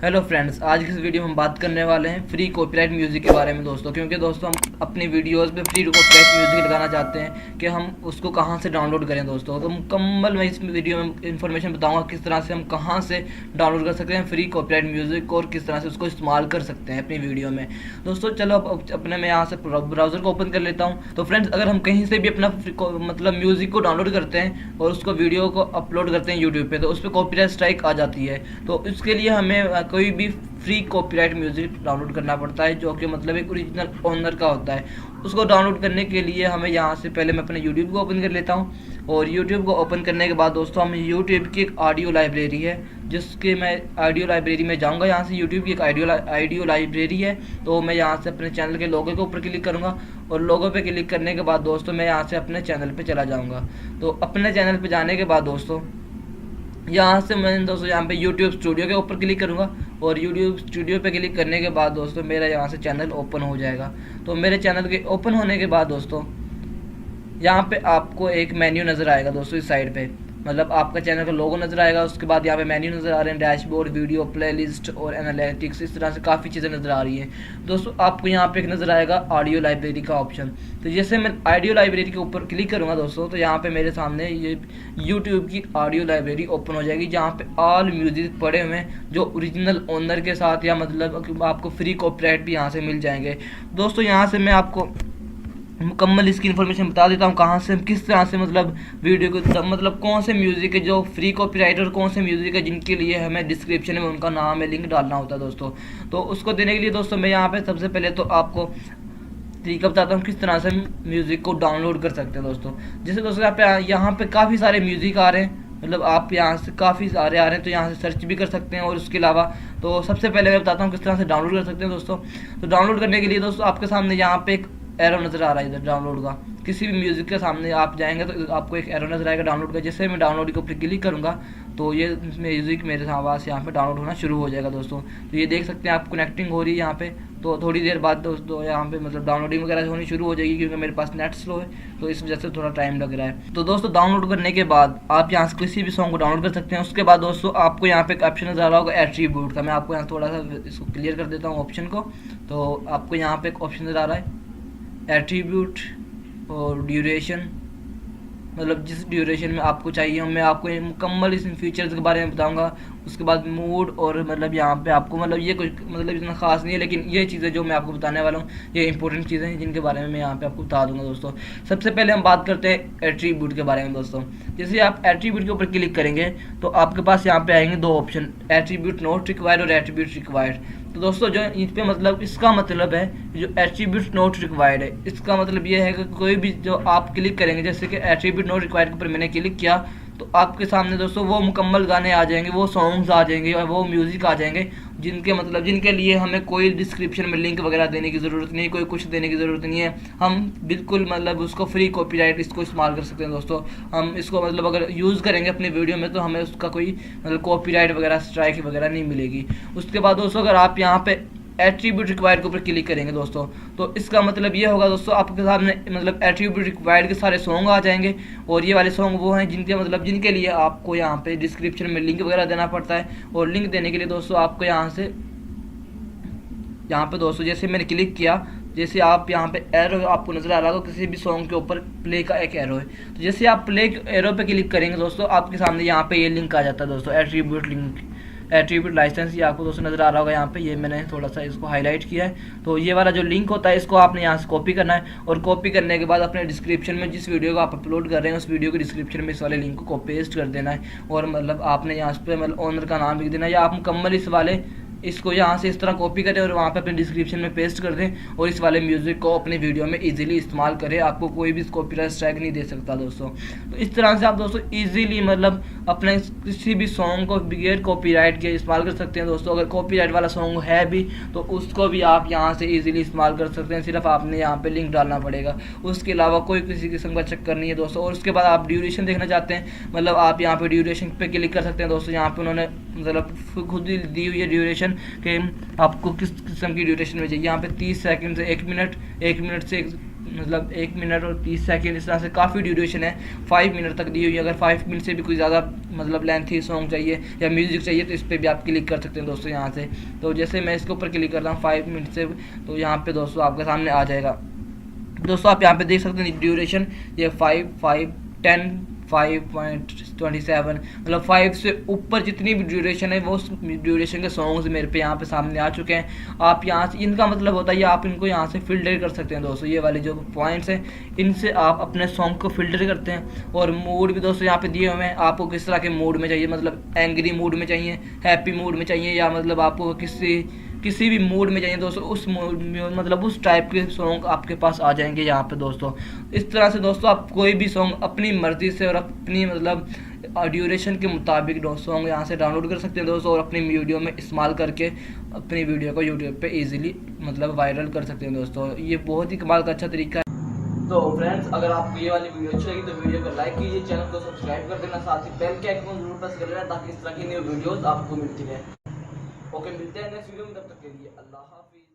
Hello friends, आज की इस वीडियो में हम बात करने वाले हैं फ्री कॉपीराइट म्यूज़िक के बारे में दोस्तों। क्योंकि दोस्तों हम अपनी वीडियोस पे फ्री कॉपीराइट म्यूज़िक लगाना चाहते हैं कि हम उसको कहां से डाउनलोड करें दोस्तों। तो मुकम्मल मैं इस वीडियो में इन्फॉर्मेशन बताऊंगा किस तरह से हम कहां से डाउनलोड कर सकते हैं फ्री कॉपीराइट म्यूज़िक और किस तरह से उसको इस्तेमाल कर सकते हैं अपनी वीडियो में दोस्तों। चलो अब अपने मैं यहाँ से ब्राउज़र को ओपन कर लेता हूँ। तो फ्रेंड्स, अगर हम कहीं से भी अपना मतलब म्यूज़िक को डाउनलोड करते हैं और उसको वीडियो को अपलोड करते हैं यूट्यूब पे, तो उस पर कॉपीराइट स्ट्राइक आ जाती है। तो इसके लिए हमें कोई भी फ्री कॉपीराइट म्यूजिक डाउनलोड करना पड़ता है, जो कि मतलब एक ओरिजिनल ओनर का होता है। उसको डाउनलोड करने के लिए हमें यहाँ से पहले मैं अपने यूट्यूब को ओपन कर लेता हूँ। और यूट्यूब को ओपन करने के बाद दोस्तों हम यूट्यूब की एक ऑडियो लाइब्रेरी है, जिसके मैं ऑडियो लाइब्रेरी में जाऊँगा। यहाँ से यूट्यूब की एक ऑडियो लाइब्रेरी है, तो मैं यहाँ से अपने चैनल के लोगो के ऊपर क्लिक करूँगा। और लोगो पे क्लिक करने के बाद दोस्तों मैं यहाँ से अपने चैनल पे चला जाऊँगा। तो अपने चैनल पे जाने के बाद दोस्तों यहाँ से मैंने दोस्तों यहाँ पे यूट्यूब स्टूडियो के ऊपर क्लिक करूँगा। और यूट्यूब स्टूडियो पे क्लिक करने के बाद दोस्तों मेरा यहाँ से चैनल ओपन हो जाएगा। तो मेरे चैनल के ओपन होने के बाद दोस्तों यहाँ पे आपको एक मेन्यू नज़र आएगा दोस्तों। इस साइड पे मतलब आपका चैनल का लोगो नज़र आएगा। उसके बाद यहाँ पे मेन्यू नज़र आ रहे हैं, डैशबोर्ड, वीडियो, प्लेलिस्ट और एनालिटिक्स। इस तरह से काफ़ी चीज़ें नज़र आ रही हैं दोस्तों। आपको यहाँ पे एक नज़र आएगा ऑडियो लाइब्रेरी का ऑप्शन। तो जैसे मैं ऑडियो लाइब्रेरी के ऊपर क्लिक करूँगा दोस्तों, तो यहाँ पे मेरे सामने ये यूट्यूब की ऑडियो लाइब्रेरी ओपन हो जाएगी, जहाँ पे ऑल म्यूजिक पड़े हुए हैं जो ओरिजिनल ओनर के साथ, या मतलब आपको फ्री कॉपीराइट भी यहाँ से मिल जाएंगे दोस्तों। यहाँ से मैं आपको मुकम्मल इसकी इन्फॉर्मेशन बता देता हूँ कहाँ से किस तरह से मतलब वीडियो को मतलब कौन से म्यूज़िक है जो फ्री कॉपीराइट और कौन से म्यूज़िक है जिनके लिए हमें डिस्क्रिप्शन में उनका नाम है, लिंक डालना होता है दोस्तों। तो उसको देने के लिए दोस्तों मैं यहाँ पे सबसे पहले तो आपको तरीका बताता हूँ किस तरह से म्यूज़िक को डाउनलोड कर सकते हैं दोस्तों। जैसे दोस्तों यहाँ पे काफ़ी सारे म्यूज़िक आ रहे हैं, मतलब आप यहाँ से काफ़ी सारे आ रहे हैं, तो यहाँ से सर्च भी कर सकते हैं। और उसके अलावा तो सबसे पहले मैं बताता हूँ किस तरह से डाउनलोड कर सकते हैं दोस्तों। तो डाउनलोड करने के लिए दोस्तों आपके सामने यहाँ पे एक एरो नज़र आ रहा है इधर डाउनलोड का। किसी भी म्यूज़िक के सामने आप जाएंगे तो आपको एक एरो नज़र आएगा डाउनलोड का। जैसे मैं डाउनलोड के ऊपर क्लिक करूँगा तो ये म्यूज़िक मेरे आवाज़ यहाँ पे डाउनलोड होना शुरू हो जाएगा दोस्तों। तो ये देख सकते हैं आप, कनेक्टिंग हो रही है यहाँ पे। तो थोड़ी देर बाद दोस्तों यहाँ पे मतलब डाउनलोडिंग वगैरह होनी शुरू हो जाएगी, क्योंकि मेरे पास नेट स्लो है तो इस वजह से थोड़ा टाइम लग रहा है। तो दोस्तों डाउनलोड करने के बाद आप यहाँ से किसी भी सॉन्ग को डाउनलोड कर सकते हैं। उसके बाद दोस्तों आपको यहाँ पे एक ऑप्शन नज़र आ रहा होगा एट्रीब्यूट का। मैं आपको यहाँ थोड़ा सा इसको क्लियर कर देता हूँ ऑप्शन को। तो आपको यहाँ पे एक ऑप्शन नज़र आ रहा है एट्रीब्यूट और ड्यूरेशन, मतलब जिस ड्यूरेशन में आपको चाहिए मैं आपको मुकम्मल इस फीचर्स के बारे में बताऊंगा। उसके बाद मूड और मतलब यहाँ पे आपको मतलब ये कुछ मतलब इतना खास नहीं है, लेकिन ये चीज़ें जो मैं आपको बताने वाला हूँ ये इंपॉर्टेंट चीज़ें हैं जिनके बारे में मैं यहाँ पे आपको बता दूंगा दोस्तों। सबसे पहले हम बात करते हैं एट्रीब्यूट के बारे में दोस्तों। जैसे आप एट्रीब्यूट के ऊपर क्लिक करेंगे तो आपके पास यहाँ पे आएंगे दो ऑप्शन, एट्रीब्यूट नॉट रिक्वायर्ड और एट्रीब्यूट रिक्वायर्ड। तो दोस्तों जो इस पे मतलब इसका मतलब है जो एट्रीब्यूट नॉट रिक्वायर्ड है, इसका मतलब ये है कि कोई भी जो आप क्लिक करेंगे, जैसे कि एट्रीब्यूट नॉट रिक्वायर्ड के ऊपर मैंने क्लिक किया तो आपके सामने दोस्तों वो मुकम्मल गाने आ जाएंगे, वो सॉन्ग्स आ जाएंगे और वो म्यूज़िक आ जाएंगे जिनके मतलब जिनके लिए हमें कोई डिस्क्रिप्शन में लिंक वगैरह देने की ज़रूरत नहीं, कोई कुछ देने की ज़रूरत नहीं है। हम बिल्कुल मतलब उसको फ्री कॉपीराइट इसको इस्तेमाल कर सकते हैं दोस्तों। हम इसको मतलब अगर यूज़ करेंगे अपनी वीडियो में तो हमें उसका कोई मतलब कॉपीराइट वगैरह स्ट्राइक वगैरह नहीं मिलेगी। उसके बाद दोस्तों अगर आप यहाँ पे एट्रीब्यूट रिक्वायर्ड के ऊपर क्लिक करेंगे दोस्तों, तो इसका मतलब ये होगा दोस्तों आपके सामने मतलब एट्रीब्यूट रिक्वायर्ड के सारे सॉन्ग आ जाएंगे। और ये वाले सॉन्ग वो हैं जिनके मतलब जिनके लिए आपको यहाँ पे डिस्क्रिप्शन में लिंक वगैरह देना पड़ता है। और लिंक देने के लिए दोस्तों आपको यहाँ पे दोस्तों जैसे मैंने क्लिक किया, जैसे आप यहाँ पे एरो आपको नज़र आ रहा होगा किसी भी सॉन्ग के ऊपर प्ले का एक एरो है, तो जैसे आप प्ले एरो पे क्लिक करेंगे दोस्तों आपके सामने यहाँ पे ये लिंक आ जाता है दोस्तों, एट्रीब्यूट लिंक, एट्रीब्यूट लाइसेंस। ये आपको दोस्तों नज़र आ रहा होगा यहाँ पे, ये मैंने थोड़ा सा इसको हाईलाइट किया है। तो ये वाला जो लिंक होता है इसको आपने यहाँ से कॉपी करना है। और कॉपी करने के बाद अपने डिस्क्रिप्शन में जिस वीडियो को आप अपलोड कर रहे हैं उस वीडियो के डिस्क्रिप्शन में इस वाले लिंक को पेस्ट कर देना है। और मतलब आपने यहाँ पे मतलब ओनर का नाम लिख देना है, या आप मुकम्मल इस वाले इसको यहाँ से इस तरह कॉपी करें और वहाँ पे अपने डिस्क्रिप्शन में पेस्ट कर दें और इस वाले म्यूज़िक को अपनी वीडियो में इजीली इस्तेमाल करें। आपको कोई भी कॉपीराइट स्ट्राइक नहीं दे सकता दोस्तों। तो इस तरह से आप दोस्तों इजीली मतलब अपने किसी भी सॉन्ग को बगैर कॉपीराइट के इस्तेमाल कर सकते हैं दोस्तों। अगर कॉपीराइट वाला सॉन्ग है भी तो उसको भी आप यहाँ से ईजिली इस्तेमाल कर सकते हैं, सिर्फ आपने यहाँ पर लिंक डालना पड़ेगा। उसके अलावा कोई किसी किस्म का चक्कर नहीं है दोस्तों। और उसके बाद आप ड्यूरेशन देखना चाहते हैं, मतलब आप यहाँ पर ड्यूरेशन पर क्लिक कर सकते हैं दोस्तों। यहाँ पर उन्होंने मतलब खुद ही दी हुई है ड्यूरेशन कि आपको किस किस्म की ड्यूरेशन में चाहिए। यहाँ पे 30 सेकंड से 1 मिनट, 1 मिनट से मतलब 1 मिनट और 30 सेकंड, इस तरह से काफ़ी ड्यूरेशन है, 5 मिनट तक दी हुई है। अगर 5 मिनट से भी कोई ज़्यादा मतलब लेंथी सॉन्ग चाहिए या म्यूज़िक चाहिए तो इस पर भी आप क्लिक कर सकते हैं दोस्तों यहाँ से। तो जैसे मैं इसके ऊपर क्लिक करता हूँ 5 मिनट से, तो यहाँ पे दोस्तों आपके सामने आ जाएगा। दोस्तों आप यहाँ पे देख सकते हैं ड्यूरेशन, ये 5, 5, 10, 5.27, मतलब 5 से ऊपर जितनी भी ड्यूरेशन है वो ड्यूरेशन के सॉन्ग्स मेरे पे यहाँ पे सामने आ चुके हैं। आप यहाँ से, इनका मतलब होता है आप इनको यहाँ से फ़िल्टर कर सकते हैं दोस्तों। ये वाले जो पॉइंट्स हैं इनसे आप अपने सॉन्ग को फ़िल्टर करते हैं। और मूड भी दोस्तों यहाँ पे दिए हुए हैं, आपको किस तरह के मूड में चाहिए, मतलब एंग्री मूड में चाहिए, हैप्पी मूड में चाहिए, या मतलब आपको किसी भी मूड में चाहिए दोस्तों, उस मूड में मतलब उस टाइप के सॉन्ग आपके पास आ जाएंगे यहाँ पे दोस्तों। इस तरह से दोस्तों आप कोई भी सॉन्ग अपनी मर्ज़ी से और अपनी मतलब ड्यूरेशन के मुताबिक सॉन्ग यहाँ से डाउनलोड कर सकते हैं दोस्तों, और अपनी वीडियो में इस्तेमाल करके अपनी वीडियो को यूट्यूब पे इजीली मतलब वायरल कर सकते हैं दोस्तों। ये बहुत ही कमाल का अच्छा तरीका है। तो फ्रेंड्स, अगर आपको ये वाली वीडियो अच्छी लगी तो वीडियो को लाइक कीजिए, चैनल को सब्सक्राइब कर देना, साथ ही बेल के आइकन को जरूर प्रेस कर लेना ताकि इस तरह की न्यू वीडियोस आपको मिलती रहे। ओके, मिलते हैं नेक्स्ट वीडियो में, तब तक के लिए अल्लाह हाफिज़।